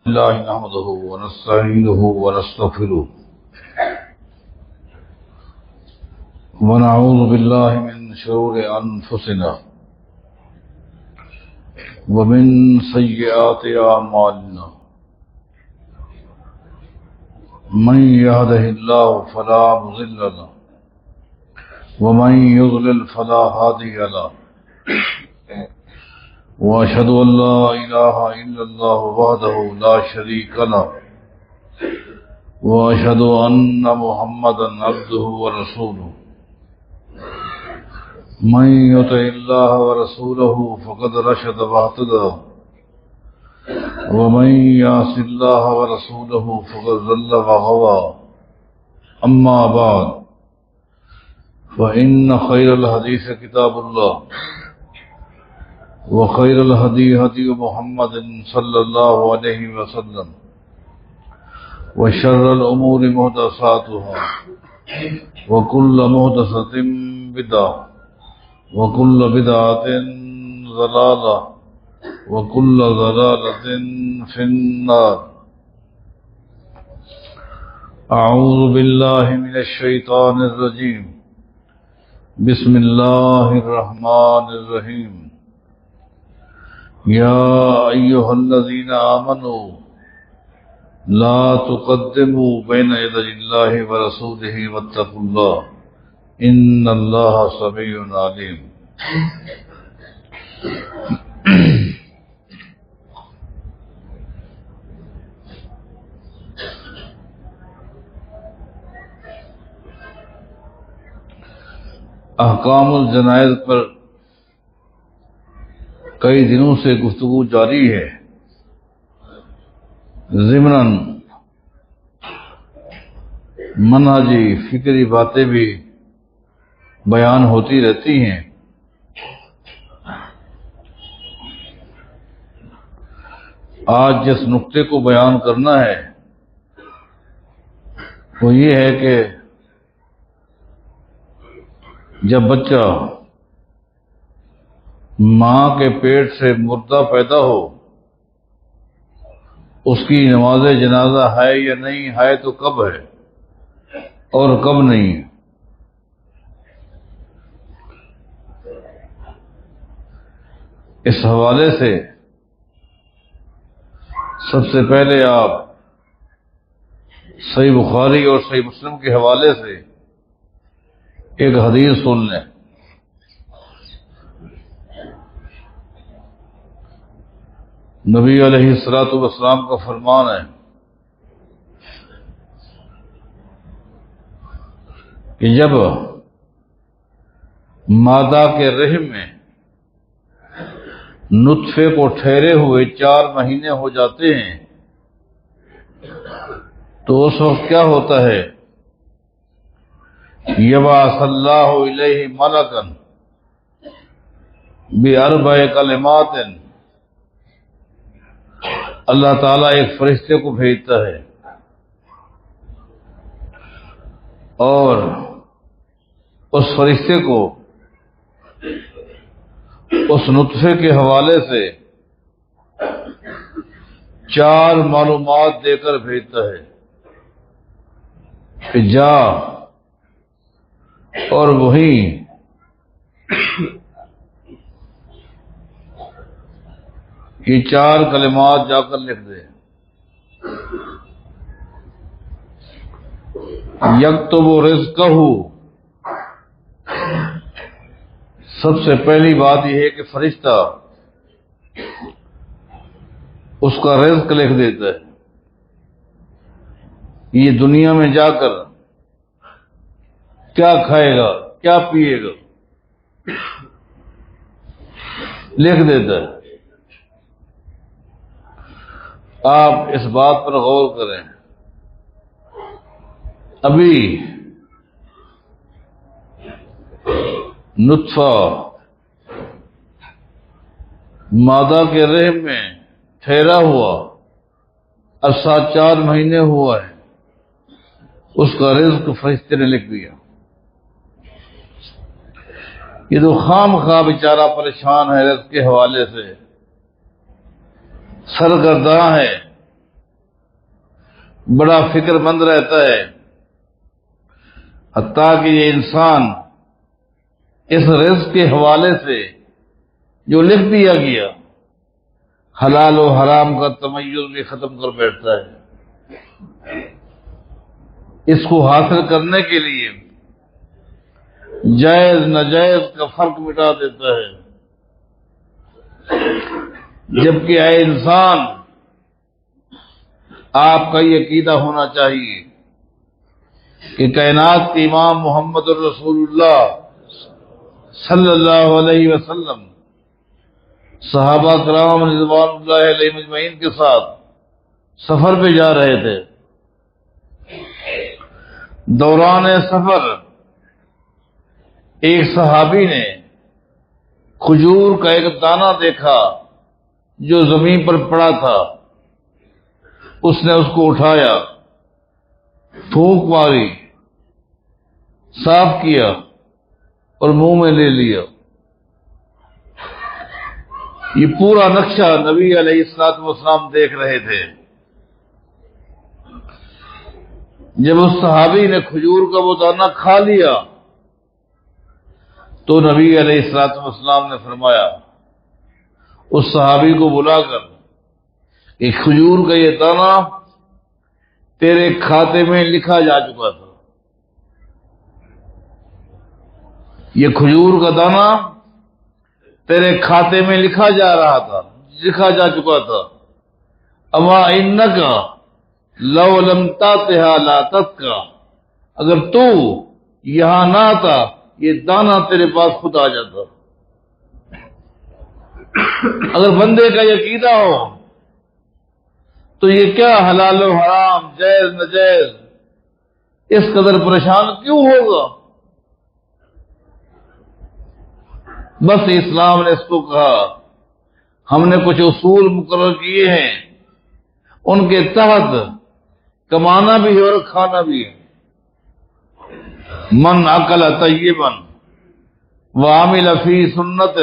الله نحمده ونستعينه ونستغفره ونعوذ بالله من شرور أنفسنا ومن سيئات أعمالنا من يهده الله فلا مضل له ومن يضلل فلا هادي له وأشهد أن لا إله إلا الله وحده لا شريك له وأشهد أن محمدا عبده ورسوله من يطع الله ورسوله فقد رشد واهتدى ومن يعص الله ورسوله فقد ضل وغوى أما بعد فإن خير الحديث كتاب الله وخير الهدي هدي محمد صلى الله عليه وسلم وشر الأمور محدثاتها وكل محدثة بدعة وكل بدعة ضلالة وكل ضلالة في النار. أعوذ بالله من الشيطان الرجيم. بسم الله الرحمن الرحيم. يا أيها الذين آمنوا لا تقدموا بين يدي الله ورسوله واتقوا الله إن الله سميع عليم. احکام الجنائز پر کئی دنوں سے گفتگو جاری ہے. ضمناً منہجی فکری باتیں بھی بیان ہوتی رہتی ہیں. آج جس نقطے کو بیان کرنا ہے وہ یہ ہے کہ جب بچہ ماں کے پیٹ سے مردہ پیدا ہو اس کی نماز جنازہ ہے یا نہیں ہے تو کب ہے اور کب نہیں ہے. اس حوالے سے سب سے پہلے آپ صحیح بخاری اور صحیح مسلم کے حوالے سے ایک حدیث سن لیں. نبی علیہ الصلوۃ والسلام کا فرمان ہے کہ جب مادہ کے رحم میں نطفے کو ٹھہرے ہوئے 4 مہینے ہو جاتے ہیں تو اس وقت کیا ہوتا ہے؟ یبعث اللہ الیہ ملکا باربع کلمات، اللہ تعالیٰ ایک فرشتے کو بھیجتا ہے اور اس فرشتے کو اس نطفے کے حوالے سے 4 معلومات دے کر بھیجتا ہے کہ جا اور وہیں یہ 4 کلمات جا کر لکھ دے. یکتب رزقہ، سب سے پہلی بات یہ ہے کہ فرشتہ اس کا رزق لکھ دیتا ہے. یہ دنیا میں جا کر کیا کھائے گا کیا پیے گا لکھ دیتا ہے. آپ اس بات پر غور کریں. ابھی نطفہ مادہ کے رحم میں ٹھہرا ہوا عرصہ 4 مہینے ہوا ہے، اس کا رزق فرشتے نے لکھ دیا. یہ تو خام خواہ بیچارہ پریشان ہے رزق کے حوالے سے، سرگرداں ہے بڑا فکر مند رہتا ہے، حتیٰ کہ یہ انسان اس رزق کے حوالے سے جو لکھ دیا گیا حلال و حرام کا تمیز بھی ختم کر بیٹھتا ہے۔ اس کو حاصل کرنے کے لیے جائز ناجائز کا فرق مٹا دیتا ہے، جبکہ اے انسان، آپ کا یہ عقیدہ ہونا چاہیے کہ کائنات کے امام محمد الرسول اللہ صلی اللہ علیہ وسلم صحابہ کرام رضوان اللہ علیہ مجمعین کے ساتھ سفر پہ جا رہے تھے۔ دوران سفر ایک صحابی نے کھجور کا ایک دانہ دیکھا جو زمین پر پڑا تھا، اس نے اس کو اٹھایا، پھونک ماری، صاف کیا اور منہ میں لے لیا۔ یہ پورا نقشہ نبی علیہ الصلوۃ والسلام دیکھ رہے تھے۔ جب اس صحابی نے کھجور کا وہ دانہ کھا لیا تو نبی علیہ الصلوۃ والسلام نے فرمایا اس صحابی کو بلا کر کہ کھجور کا یہ دانہ تیرے کھاتے میں لکھا جا چکا تھا، یہ کھجور کا دانہ تیرے کھاتے میں لکھا جا رہا تھا، لکھا جا چکا تھا۔ اما انک لو لم تاتھا لاتتک، اگر تو یہاں نہ آتا یہ دانہ تیرے پاس خود آ جاتا۔ اگر بندے کا یہ عقیدہ ہو تو یہ کیا حلال و حرام، جائز ناجائز، اس قدر پریشان کیوں ہوگا؟ بس اسلام نے اس کو کہا ہم نے کچھ اصول مقرر کیے ہیں، ان کے تحت کمانا بھی ہے اور کھانا بھی ہے۔ من اکل طیبا وعمل فی سنت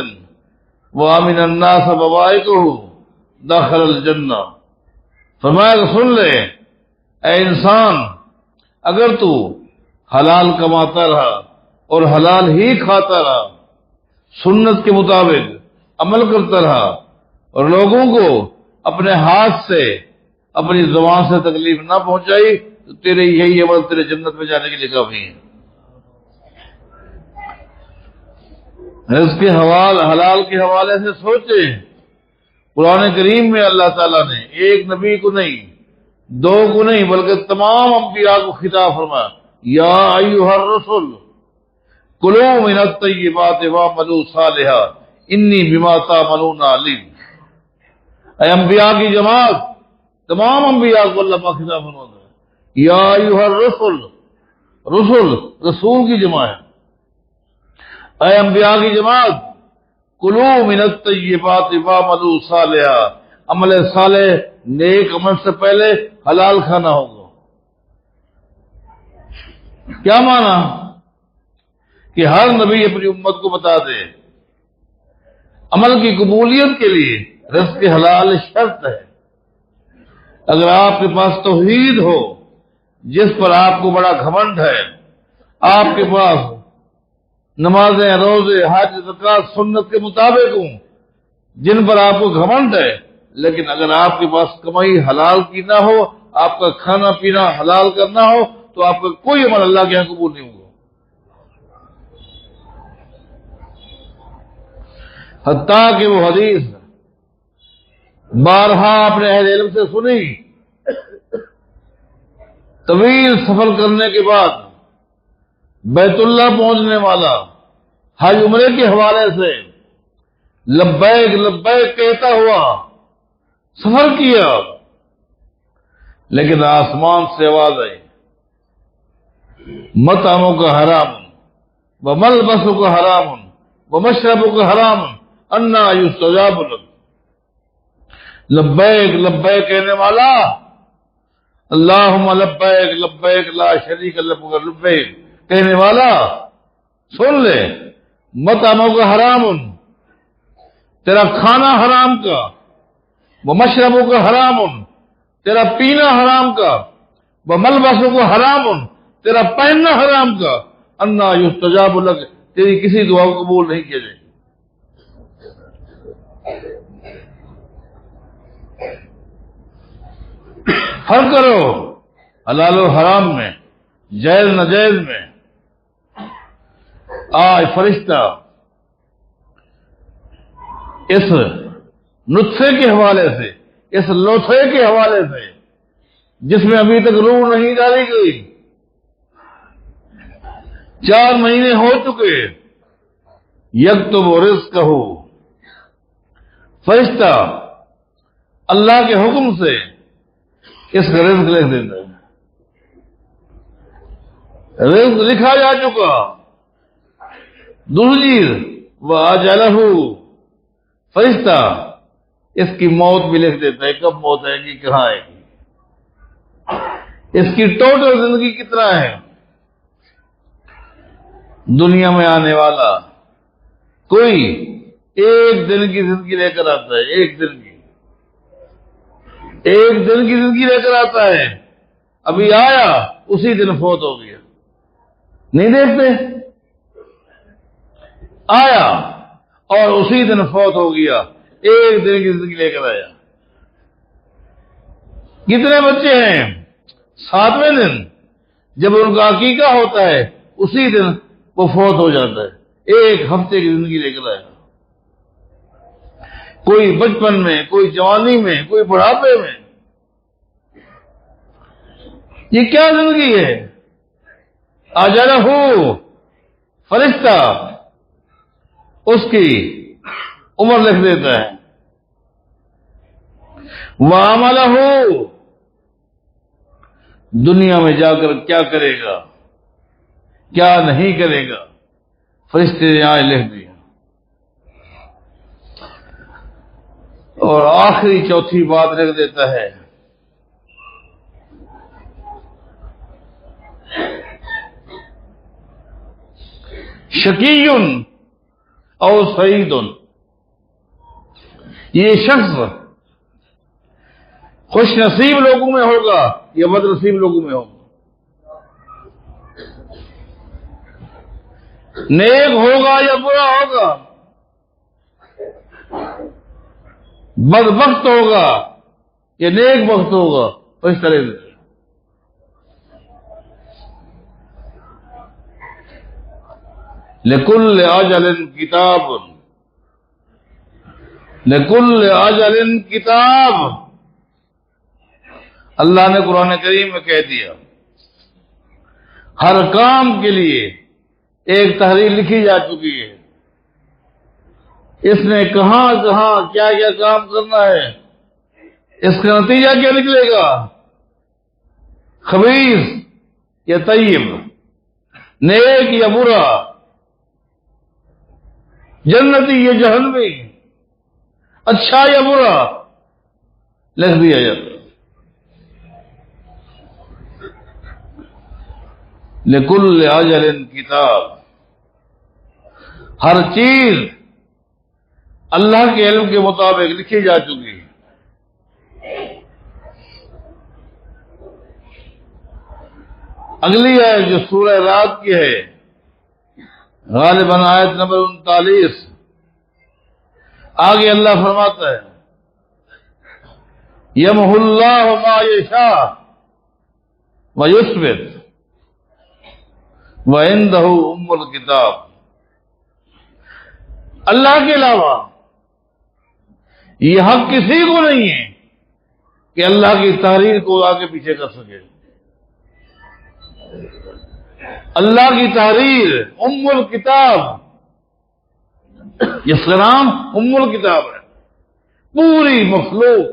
وامن الناس بوائقہ دخل الجنہ۔ فرمایا کہ سن لے اے انسان، اگر تو حلال کماتا رہا اور حلال ہی کھاتا رہا، سنت کے مطابق عمل کرتا رہا اور لوگوں کو اپنے ہاتھ سے اپنی زبان سے تکلیف نہ پہنچائی تو تیرے یہی عمل تیرے جنت میں جانے کے لیے کافی ہے۔ رزق کے حلال کے حوالے سے سوچے، قرآن کریم میں اللہ تعالیٰ نے ایک نبی کو نہیں، دو کو نہیں، بلکہ تمام انبیاء کو خطاب فرمایا، یا ایھا الرسل کلوا من الطیبات واعملوا صالحا انی بما تعملون علیم۔ اے انبیاء کی جماعت، تمام انبیاء کو اللہ پاک خطاب فرماتا ہے، یا ایھا الرسل، رسول کی جماعت، اے انبیاء کی جماعت، کلوا من الطیبات واعملوا صالحا، عمل صالح نیک عمل سے پہلے حلال کھانا ہوگا۔ کیا معنی؟ کہ ہر نبی اپنی امت کو بتا دے عمل کی قبولیت کے لیے رزق حلال شرط ہے۔ اگر آپ کے پاس توحید ہو جس پر آپ کو بڑا گھمنڈ ہے، آپ کے پاس نمازیں، روزے، حج، زکوٰۃ سنت کے مطابق ہوں جن پر آپ کو گھمنڈ ہے، لیکن اگر آپ کے پاس کمائی حلال کی نہ ہو، آپ کا کھانا پینا حلال کرنا ہو، تو آپ کا کوئی عمل اللہ کے یہاں قبول نہیں ہوگا۔ حتیٰ کہ وہ حدیث بارہا اپنے اہل علم سے سنی، طویل سفر کرنے کے بعد بیت اللہ پہنچنے والا حج عمرے کے حوالے سے لبیک لبیک کہتا ہوا سفر کیا، لیکن آسمان سے آواز آئی، مطعمک حرام وملبسک حرام ومشربک حرام انا یستجاب لک۔ لبیک لبیک کہنے والا، اللہم لبیک لبیک لا شریک لک لبیک کہنے والا، سن لے، مطعمک حرام، تیرا کھانا حرام کا، ومشربک حرام، تیرا پینا حرام کا، وَمَلْبَسُكَ حَرَامٌ، تیرا پہننا حرام کا، اَنَّا يُسْتَجَابُ لَكَ، تیری کسی دعا کو قبول نہیں کیا جائے گا۔ فرق کرو حلال و حرام میں، جائز ناجائز میں۔ آج فرشتہ اس نطفے کے حوالے سے، اس لوتھے کے حوالے سے جس میں ابھی تک روح نہیں ڈالی گئی، 4 مہینے ہو چکے، یکتب رزقہ، فرشتہ اللہ کے حکم سے اس کا رزق لکھ دیتا ہے۔ رزق لکھا جا چکا۔ دوسری چیز وَأَجَلَهُ، فرشتہ اس کی موت بھی لکھ دیتا ہے، کب موت آئے گی، کہاں آئے گی، اس کی ٹوٹل زندگی کتنا ہے۔ دنیا میں آنے والا کوئی ایک دن کی زندگی لے کر آتا ہے، ایک دن کی زندگی لے کر آتا ہے، ابھی آیا اسی دن فوت ہو گیا۔ نہیں دیکھتے، آیا اور اسی دن فوت ہو گیا، ایک دن کی زندگی لے کر آیا۔ کتنے بچے ہیں 7ویں دن جب ان کا عقیقہ ہوتا ہے اسی دن وہ فوت ہو جاتا ہے، ایک ہفتے کی زندگی لے کر آیا۔ کوئی بچپن میں، کوئی جوانی میں، کوئی بڑھاپے میں۔ یہ کیا زندگی ہے؟ اجلہ، فرشتہ اس کی عمر لکھ دیتا ہے۔ وعملہ، دنیا میں جا کر کیا کرے گا، کیا نہیں کرے گا، فرشتے نے آج لکھ دیا۔ اور آخری چوتھی بات لکھ دیتا ہے، شقی او سعید، یہ شخص خوش نصیب لوگوں میں ہوگا یا بد نصیب لوگوں میں ہوگا، نیک ہوگا یا برا ہوگا، بدبخت ہوگا یا نیک بخت ہوگا، اس طرح سے۔ لکل اجل کتاب، لکل اجل کتاب، اللہ نے قرآن کریم میں کہہ دیا ہر کام کے لیے ایک تحریر لکھی جا چکی ہے، اس نے کہاں کہاں کیا کیا کام کرنا ہے، اس کا نتیجہ کیا نکلے گا، خبیث یا طیب، نیک یا برا، جنتی یا جہنمی، اچھا یا برا، لکھ دیا جاتا۔ لکل اجل کتاب، ہر چیز اللہ کے علم کے مطابق لکھی جا چکی ہے۔ اگلی ہے جو سورہ رات کی ہے، غالباً آیت نمبر 39، آگے اللہ فرماتا ہے یمحو اللہ ما یشاء ویثبت وعندہ ام الکتاب، اللہ کے علاوہ یہ حق کسی کو نہیں ہے کہ اللہ کی تحریر کو آگے پیچھے کر سکے۔ اللہ کی تحریر ام الکتاب، جس کا نام ام الکتاب ہے، پوری مخلوق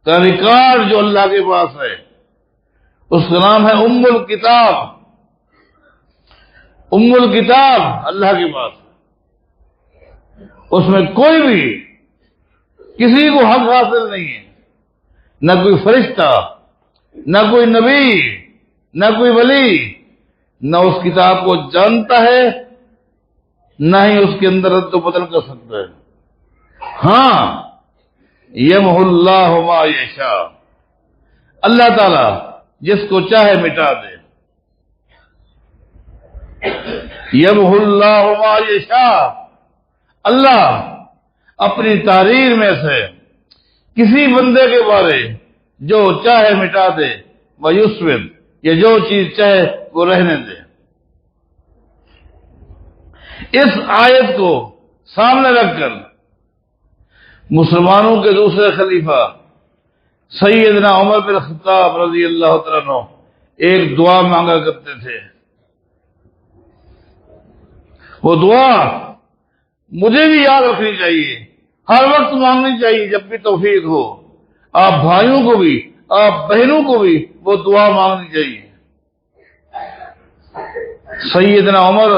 کا ریکارڈ جو اللہ کے پاس ہے اس کا نام ہے ام الکتاب۔ ام الکتاب اللہ کے پاس ہے، اس میں کوئی بھی کسی کو حق حاصل نہیں ہے، نہ کوئی فرشتہ، نہ کوئی نبی، نہ کوئی ولی، نہ اس کتاب کو جانتا ہے، نہ ہی اس کے اندر رد و بدل کر سکتا ہے۔ ہاں، یمحو اللہ ما یشاء، اللہ تعالی جس کو چاہے مٹا دے۔ یمحو اللہ ما یشاء، اللہ اپنی تحریر میں سے کسی بندے کے بارے جو چاہے مٹا دے، ویثبت، یا جو چیز چاہے وہ رہنے دے۔ اس آیت کو سامنے رکھ کر مسلمانوں کے دوسرے خلیفہ سیدنا عمر بن خطاب رضی اللہ تعالیٰ عنہ ایک دعا مانگا کرتے تھے۔ وہ دعا مجھے بھی یاد رکھنی چاہیے، ہر وقت مانگنی چاہیے جب بھی توفیق ہو۔ آپ بھائیوں کو بھی، آپ بہنوں کو بھی وہ دعا مانگنی چاہیے۔ سیدنا عمر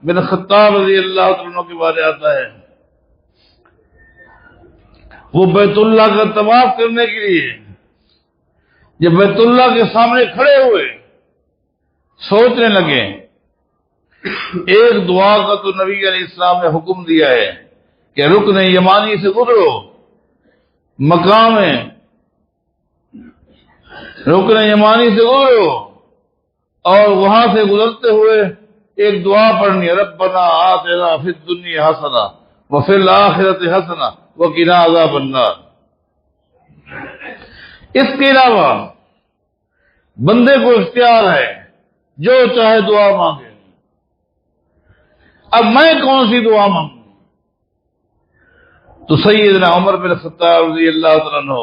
بن خطاب رضی اللہ عنہ کے بارے آتا ہے، وہ بیت اللہ کا طواف کرنے کے لیے جب بیت اللہ کے سامنے کھڑے ہوئے سوچنے لگے، ایک دعا کا تو نبی علیہ السلام نے حکم دیا ہے کہ رکن یمانی سے گزرو، مقام رکن یمانی سے گزرو، اور وہاں سے گزرتے ہوئے ایک دعا پڑھنی ہے، ربنا آتنا فی الدنیا حسنہ وفی الآخرۃ حسنہ وقنا عذاب النار۔ اس کے علاوہ بندے کو اختیار ہے جو چاہے دعا مانگے۔ اب میں کون سی دعا مانگوں؟ تو سیدنا عمر بن خطاب رضی اللہ تعالیٰ عنہ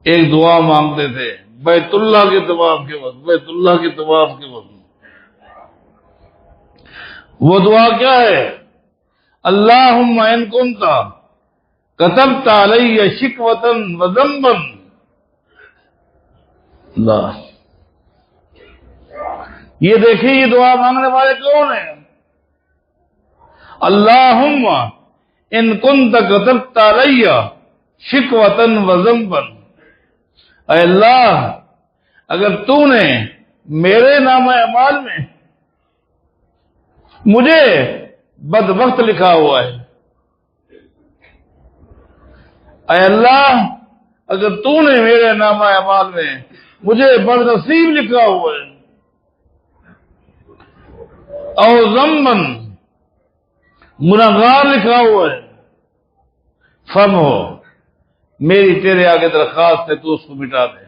ایک دعا مانگتے تھے بیت اللہ کے طواف کے وقت، بیت اللہ کے طواف کے وقت۔ وہ دعا کیا ہے؟ اللہم ان کنت کتبت علی شکوۃ وذنبا، اللہ، یہ دیکھیں یہ دعا مانگنے والے کون ہیں؟ اللہم ان کنت کتبت علی شکوۃ وذنبا، اے اللہ اگر تو نے میرے نام اعمال میں مجھے بدبخت لکھا ہوا ہے، اے اللہ اگر تو نے میرے نام اعمال میں مجھے بدنصیب لکھا ہوا ہے، او ذنبا گنہگار لکھا ہوا ہے، فمحو، میری تیرے آگے درخواست ہے تو اس کو مٹا دے۔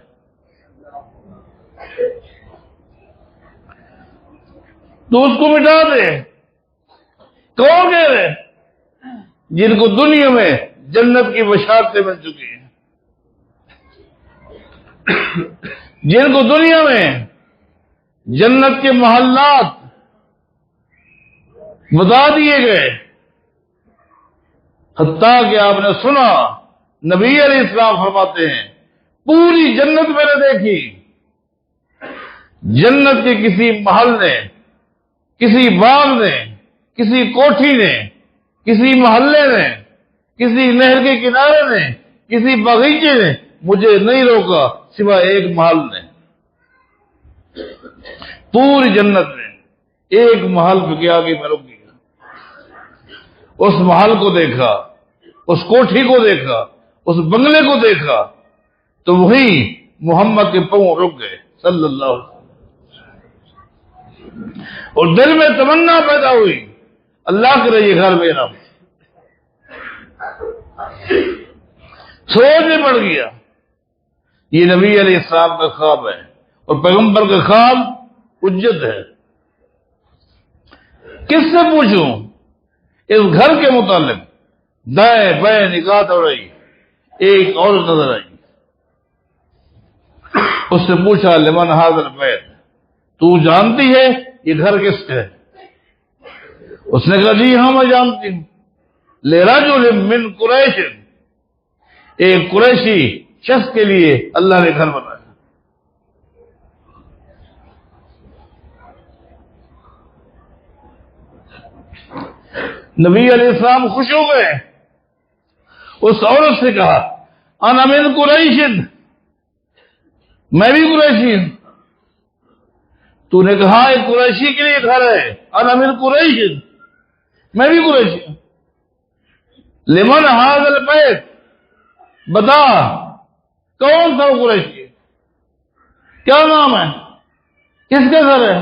تو اس کو مٹا دے۔ کون کہہ رہے؟ جن کو دنیا میں جنت کی بشارتیں مل چکی ہیں، جن کو دنیا میں جنت کے محلات بتا دیے گئے، حتیٰ کہ آپ نے سنا نبی علیہ السلام فرماتے ہیں پوری جنت میں نے دیکھی، جنت کے کسی محل نے، کسی باغ نے، کسی کوٹھی نے، کسی محلے نے، کسی نہر کے کنارے نے، کسی باغیچے نے مجھے نہیں روکا سوائے ایک محل نے۔ پوری جنت میں ایک محل کے آگے میں رک گیا، اس محل کو دیکھا، اس کوٹھی کو دیکھا، اس بنگلے کو دیکھا، تو وہی محمد کے پاؤں رک گئے صلی اللہ علیہ وسلم، اور دل میں تمنا پیدا ہوئی اللہ کرے یہ گھر میرا ہو۔ سوچ میں پڑ گیا یہ نبی علیہ السلام کا خواب ہے، اور پیغمبر کا خواب حجت ہے۔ کس سے پوچھوں اس گھر کے متعلق؟ دائیں بائیں نگاہ دوڑائی، ایک عورت نظر آئی، اس سے پوچھا لمن ھذا البیت، تو جانتی ہے یہ گھر کس کا ہے؟ اس نے کہا جی ہاں میں جانتی ہوں، لرجل من قریش، ایک قریشی شخص کے لیے اللہ نے گھر بنایا۔ نبی علیہ السلام خوش ہو گئے، اس عورت سے کہا انا من قریش، میں بھی قریشی ہوں۔ تو نے کہا ایک قریشی کے لیے گھر ہے، انا من قریش، میں بھی قریشی ہوں۔ لمن ھذا البیت، بتا کون سا قریشی ہے؟ کیا نام ہے؟ کس کا گھر ہے؟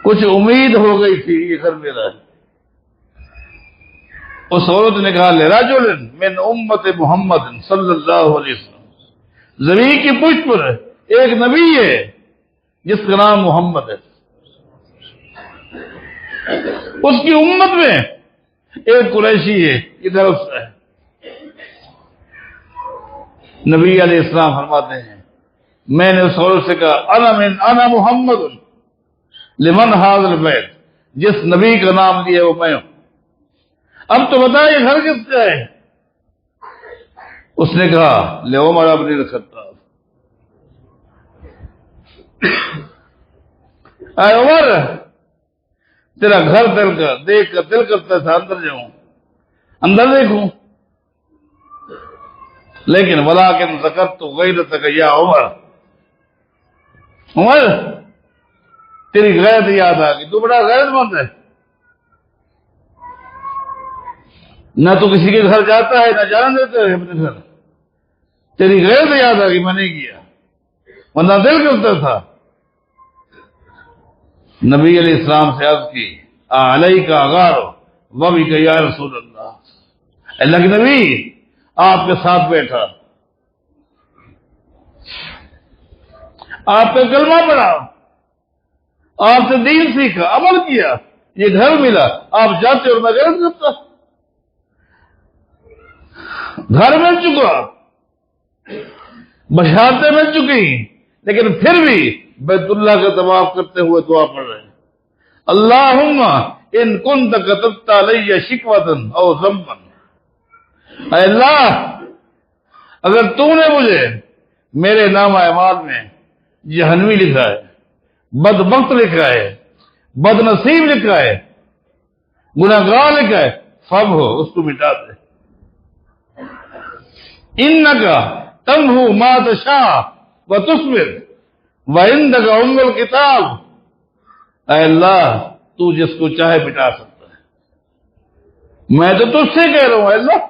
کچھ امید ہو گئی تھی یہ گھر میرا ہے۔ اس عورت نے کہا لرجل من امت محمد صلی اللہ علیہ وسلم، زمین کی پشت پر ایک نبی ہے جس کا نام محمد ہے، اس کی امت میں ایک قریشی ہے، ادھر اس ہے۔ نبی علیہ السلام فرماتے ہیں میں نے اس عورت سے کہا انا محمد لمن ھذا البیت، جس نبی کا نام لیا وہ میں ہوں، اب تو بتا یہ گھر کس کا ہے؟ اس نے کہا لعمر بن الخطاب، اے عمر تیرا گھر دیکھ کر دل کرتا تھا اندر جاؤں، اندر دیکھوں، لیکن ولکن ذکرت غیرتک یا عمر، عمر تیری غیرت یاد آ گئی، تو بڑا غیرت مند ہے، نہ تو کسی کے گھر جاتا ہے نہ جانا دیتا ہے اپنے گھر، تیری غیرت یاد آ گئی، میں نہیں کیا، ورنہ دل کرتا تھا۔ نبی علیہ السلام سے عرض کی علیک اغار وبک یا رسول اللہ، اللہ کے نبی آپ کے ساتھ بیٹھا، آپ کا کلمہ پڑھا، آپ سے دین سیکھا، عمل کیا، یہ گھر ملا، آپ جاتے اور میں غیرت کرتا، گھر مل چکا، بشارتیں مل چکی، لیکن پھر بھی بیت اللہ کا طواف کرتے ہوئے دعا پڑھ رہے ہیں اللہم ان کنت کتبت علی شکوۃ او ذنبا، اے اللہ اگر تو نے مجھے میرے نام اعمال میں جہنمی لکھا ہے، بدبخت لکھا ہے، بد نصیب لکھا ہے، گناہگار لکھا ہے، فب ہو اس کو مٹا دے، انکا تمحو ما تشاء وتصبر وعندک ام الکتاب، اے اللہ تو جس کو چاہے مٹا سکتا ہے، میں تو تجھ سے کہہ رہا ہوں اے اللہ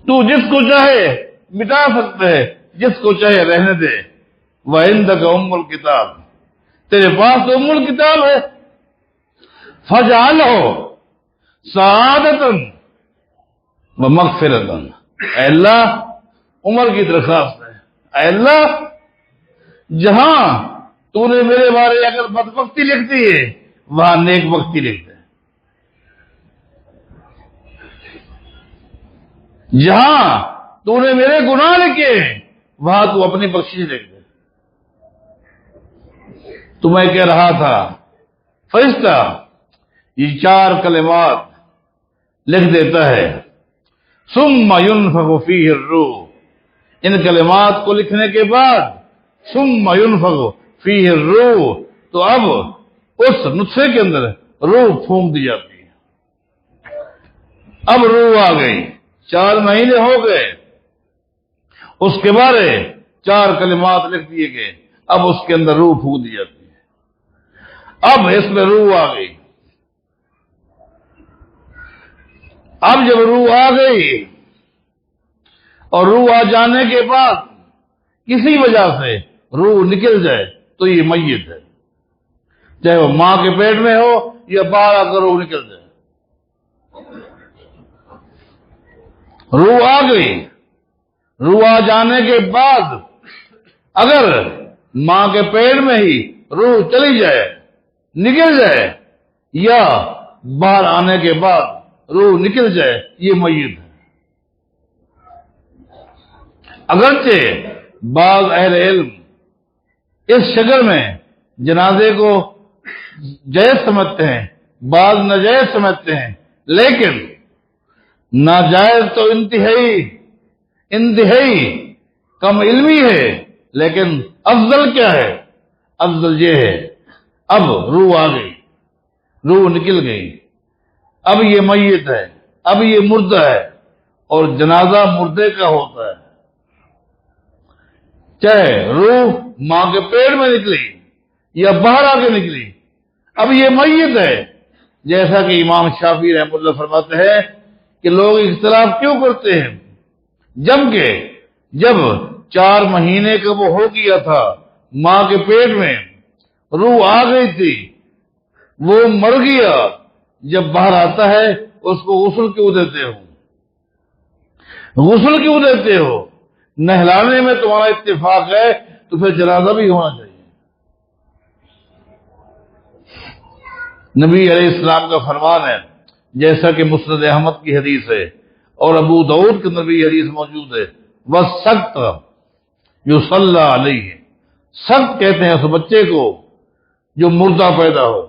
تو جس کو چاہے مٹا سکتا ہے، جس کو چاہے رہنے دے، وعندک ام الکتاب، تیرے پاس تو ام الکتاب ہے، فجعلہ سعادۃ ومغفرۃ، اے اللہ عمر کی درخواست ہے، اے اللہ جہاں تو نے میرے بارے اگر بدبختی لکھ دی ہے وہاں نیک بختی لکھ دے، جہاں تو نے میرے گناہ لکھے وہاں تو اپنی بخشش لکھ دے۔ تو میں کہہ رہا تھا فرشتہ یہ 4 کلمات لکھ دیتا ہے، ثم ينفخ فيه الروح، ان کلمات کو لکھنے کے بعد ثم ينفخ فيه الروح، تو اب اس نطفے کے اندر روح پھونک دی جاتی ہے، اب روح آ گئی، 4 مہینے ہو گئے، اس کے بارے 4 کلمات لکھ دیے گئے، اب اس کے اندر روح پھونک دی جاتی ہے، اب اس میں روح آ گئی، اب جب روح آ گئی اور روح آ جانے کے بعد کسی وجہ سے روح نکل جائے تو یہ میت ہے، چاہے وہ ماں کے پیٹ میں ہو یا باہر آ کر روح نکل جائے، روح آ گئی، روح آ جانے کے بعد اگر ماں کے پیٹ میں ہی روح چلی جائے، نکل جائے، یا باہر آنے کے بعد روح نکل جائے، یہ میت ہے۔ اگرچہ بعض اہل علم اس شکل میں جنازے کو جائز سمجھتے ہیں، بعض ناجائز سمجھتے ہیں، لیکن ناجائز تو انتہائی کم علمی ہے، لیکن افضل کیا ہے؟ افضل یہ ہے اب روح آ گئی، روح نکل گئی، اب یہ میت ہے، اب یہ مردہ ہے، اور جنازہ مردے کا ہوتا ہے، چاہے روح ماں کے پیٹ میں نکلی یا باہر آ کے نکلی، اب یہ میت ہے۔ جیسا کہ امام شافعی رحمۃ اللہ فرماتے ہیں کہ لوگ اختلاف کیوں کرتے ہیں، جب 4 مہینے کا وہ ہو گیا تھا ماں کے پیٹ میں، روح آ گئی تھی، وہ مر گیا، جب باہر آتا ہے اس کو غسل کیوں دیتے ہو؟ غسل کیوں دیتے ہو؟ نہلانے میں تمہارا اتفاق ہے تو پھر جنازہ بھی ہونا چاہیے۔ نبی علیہ السلام کا فرمان ہے، جیسا کہ مسند احمد کی حدیث ہے اور ابو داؤد کے نبی حدیث موجود ہے، وَالسَّقْطَ یُصَلَّىٰ عَلَيْهِ، سقط کہتے ہیں اس بچے کو جو مردہ پیدا ہو،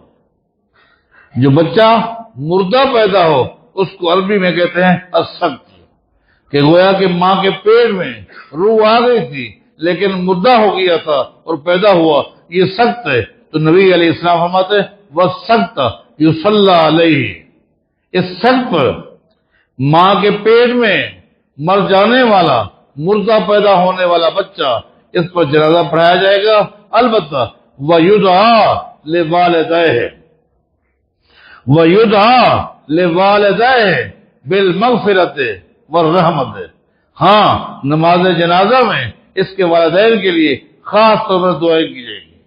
جو بچہ مردہ پیدا ہو اس کو عربی میں کہتے ہیں السقط، کہ گویا کہ ماں کے پیٹ میں روح آ گئی تھی لیکن مردہ ہو گیا تھا اور پیدا ہوا، یہ سقط ہے۔ تو نبی علیہ السلام فرماتے ہیں وَالسَّقْطَ یُصَلَّىٰ عَلَيْهِ، اس سقط پر، ماں کے پیٹ میں مر جانے والا مردہ پیدا ہونے والا بچہ، اس پر جنازہ پڑھایا جائے گا، البتہ وَيُدْعَىٰ لِوَالِدَيْهِ، وَيُدْعَىٰ لِوَالِدَيْهِ بِالْمَغْفِرَةِ وَالرَّحْمَةِ، ہاں نماز جنازہ میں اس کے والدین کے لیے خاص طور پر دعائیں کی جائے گی۔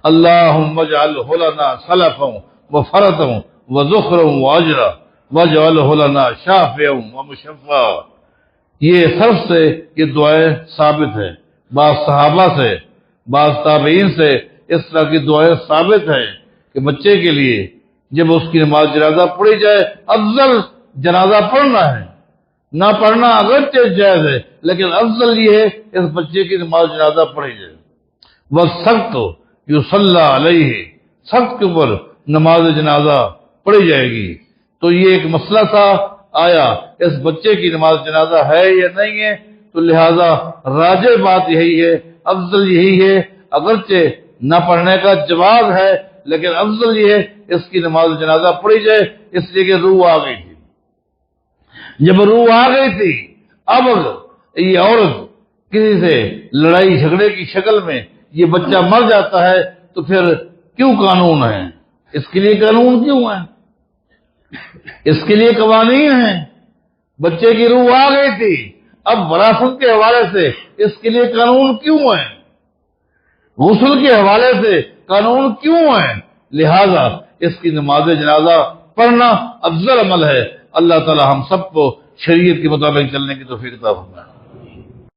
اللہم اجعلہ لنا سلفا وفرتا وذخرا واجرا واجعلہ لنا شافعا ومشفعا، یہ سب سے یہ دعائیں ثابت ہے، بعض صحابہ سے، بعض تابعین سے اس طرح کی دعائیں ثابت ہیں کہ بچے کے لیے جب اس کی نماز جنازہ پڑھی جائے، افضل جنازہ پڑھنا ہے، نہ پڑھنا اگرچہ جائز ہے لیکن افضل یہ ہے اس بچے کی نماز جنازہ پڑھی جائے۔ وَالسَّقْطُ یُصَلَّىٰ عَلَيْهِ، سقط کے اوپر نماز جنازہ پڑھی جائے گی۔ تو یہ ایک مسئلہ تھا، آیا اس بچے کی نماز جنازہ ہے یا نہیں ہے، تو لہذا راجح بات یہی ہے، افضل یہی ہے، اگرچہ نہ پڑھنے کا جواز ہے لیکن افضل یہ ہے اس کی نماز جنازہ پڑھی جائے، اس لیے کہ روح آ گئی تھی۔ جب روح آ گئی تھی، اب یہ عورت کسی سے لڑائی جھگڑے کی شکل میں یہ بچہ مر جاتا ہے تو پھر کیوں قانون ہے؟ اس کے لیے قانون کیوں ہے؟ اس کے لیے قوانین ہیں۔ بچے کی روح آ گئی تھی، اب وراثت کے حوالے سے اس کے لیے قانون کیوں ہے؟ غسل کے حوالے سے قانون کیوں ہے؟ لہذا اس کی نماز جنازہ پڑھنا افضل عمل ہے۔ اللہ تعالی ہم سب کو شریعت کے مطابق چلنے کی توفیق عطا فرمائے۔